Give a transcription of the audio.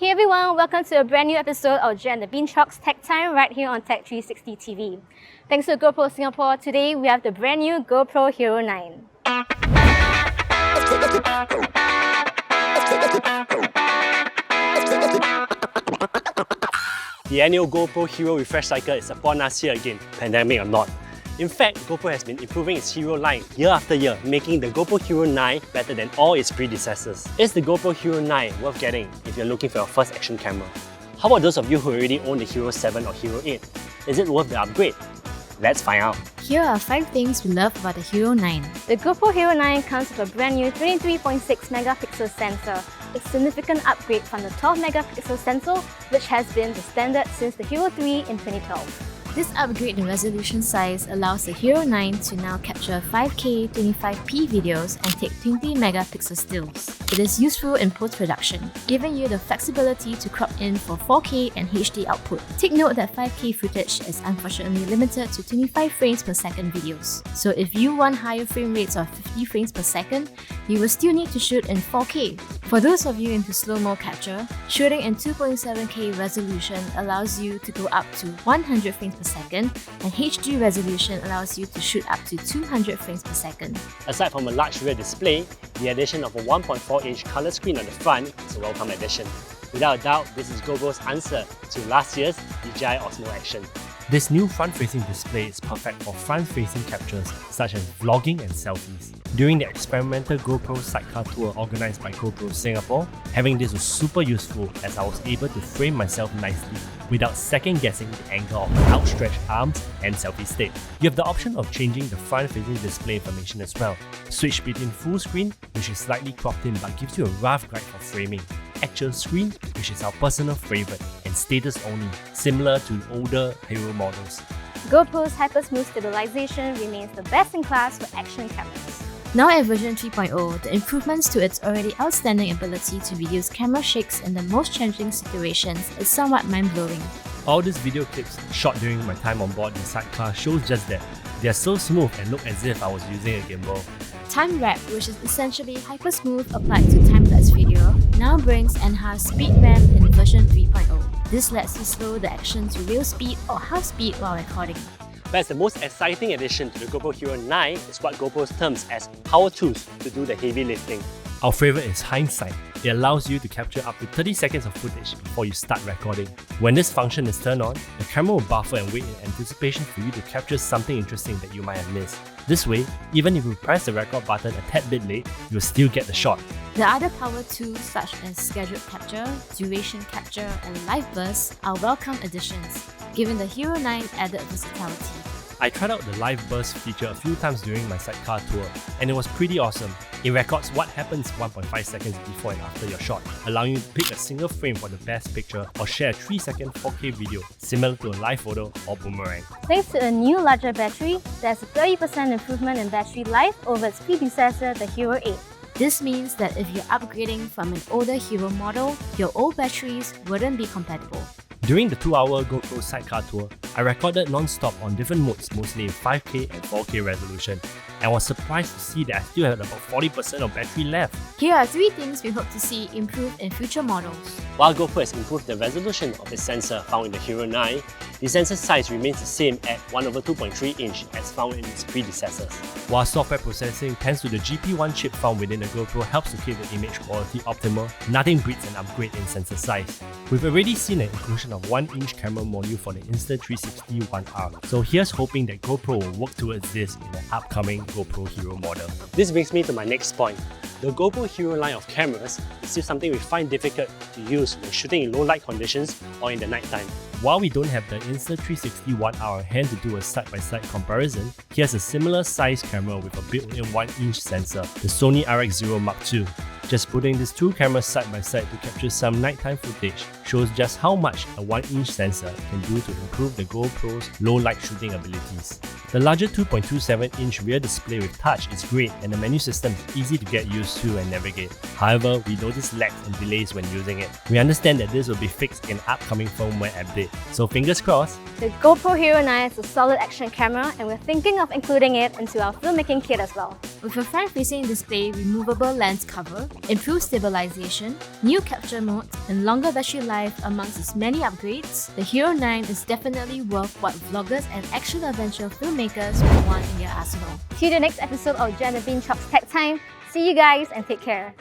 Hey everyone, welcome to a brand new episode of JacqandthebeanChock's Tech Time right here on Tech 360 TV. Thanks to GoPro Singapore, today we have the brand new GoPro Hero9. The annual GoPro Hero refresh cycle is upon us here again, pandemic or not. In fact, GoPro has been improving its Hero line year after year, making the GoPro Hero9 better than all its predecessors. Is the GoPro Hero9 worth getting if you're looking for your first action camera? How about those of you who already own the Hero 7 or Hero 8? Is it worth the upgrade? Let's find out. Here are 5 things we love about the Hero 9. The GoPro Hero9 comes with a brand new 23.6 megapixel sensor, a significant upgrade from the 12 megapixel sensor, which has been the standard since the Hero 3 in 2012. This upgrade in resolution size allows the Hero 9 to now capture 5K 25p videos and take 20 megapixel stills. It is useful in post-production, giving you the flexibility to crop in for 4K and HD output. Take note that 5K footage is unfortunately limited to 25 frames per second videos. So if you want higher frame rates of 50 frames per second, you will still need to shoot in 4K. For those of you into slow-mo capture, shooting in 2.7K resolution allows you to go up to 100 frames per second, and HD resolution allows you to shoot up to 200 frames per second. Aside from a large rear display, the addition of a 1.4-inch color screen on the front is a welcome addition. Without a doubt, this is GoPro's answer to last year's DJI Osmo Action. This new front-facing display is perfect for front-facing captures such as vlogging and selfies. During the experimental GoPro sidecar tour organised by GoPro Singapore, having this was super useful as I was able to frame myself nicely without second-guessing the angle of my outstretched arms and selfie stick. You have the option of changing the front-facing display information as well. Switch between full screen, which is slightly cropped in but gives you a rough guide for framing, actual screen, which is our personal favourite, and status only, similar to older Hero models. GoPro's hyper-smooth stabilization remains the best in class for action cameras. Now at version 3.0, the improvements to its already outstanding ability to reduce camera shakes in the most challenging situations is somewhat mind-blowing. All these video clips shot during my time on board the sidecar shows just that. They are so smooth and look as if I was using a gimbal. Time Wrap, which is essentially hyper-smooth applied to time-lapse video, now brings enhanced speed ramp in version 3.0. This lets you slow the action to real speed or half speed while recording. Perhaps the most exciting addition to the GoPro Hero 9 is what GoPro terms as power tools to do the heavy lifting. Our favourite is hindsight. It allows you to capture up to 30 seconds of footage before you start recording. When this function is turned on, the camera will buffer and wait in anticipation for you to capture something interesting that you might have missed. This way, even if you press the record button a tad bit late, you will still get the shot. The other power tools such as scheduled capture, duration capture, and live bursts are welcome additions, giving the Hero 9 added versatility. I tried out the live burst feature a few times during my sidecar tour, and it was pretty awesome. It records what happens 1.5 seconds before and after your shot, allowing you to pick a single frame for the best picture or share a 3-second 4K video, similar to a live photo or boomerang. Thanks to a new larger battery, there's a 30% improvement in battery life over its predecessor, the Hero 8. This means that if you're upgrading from an older Hero model, your old batteries wouldn't be compatible. During the 2-hour GoPro sidecar tour, I recorded non-stop on different modes, mostly in 5K and 4K resolution, and was surprised to see that I still had about 40% of battery left. Here are 3 things we hope to see improved in future models. While GoPro has improved the resolution of its sensor found in the Hero 9, the sensor size remains the same at 1/2.3 inch as found in its predecessors. While software processing thanks to the GP1 chip found within the GoPro helps to keep the image quality optimal, nothing beats an upgrade in sensor size. We've already seen an inclusion of 1-inch camera module for the Insta360 One-R, so here's hoping that GoPro will work towards this in an upcoming GoPro Hero model. This brings me to my next point. The GoPro Hero line of cameras is still something we find difficult to use when shooting in low light conditions or in the night time. While we don't have the Insta360 One-R on hand to do a side-by-side comparison, here's a similar size camera with a built-in 1-inch sensor, the Sony RX0 Mark II. Just putting these 2 cameras side by side to capture some nighttime footage shows just how much a 1-inch sensor can do to improve the GoPro's low light shooting abilities. The larger 2.27-inch rear display with touch is great and the menu system is easy to get used to and navigate. However, we notice lags and delays when using it. We understand that this will be fixed in upcoming firmware update, so fingers crossed. The GoPro Hero 9 is a solid action camera and we're thinking of including it into our filmmaking kit as well. With a front-facing display removable lens cover, improved stabilization, new capture modes, and longer battery life amongst its many upgrades, the Hero 9 is definitely worth what vloggers and action-adventure filmmakers will want in their arsenal. See you the next episode of JacqandthebeanChock's Tech Time. See you guys and take care.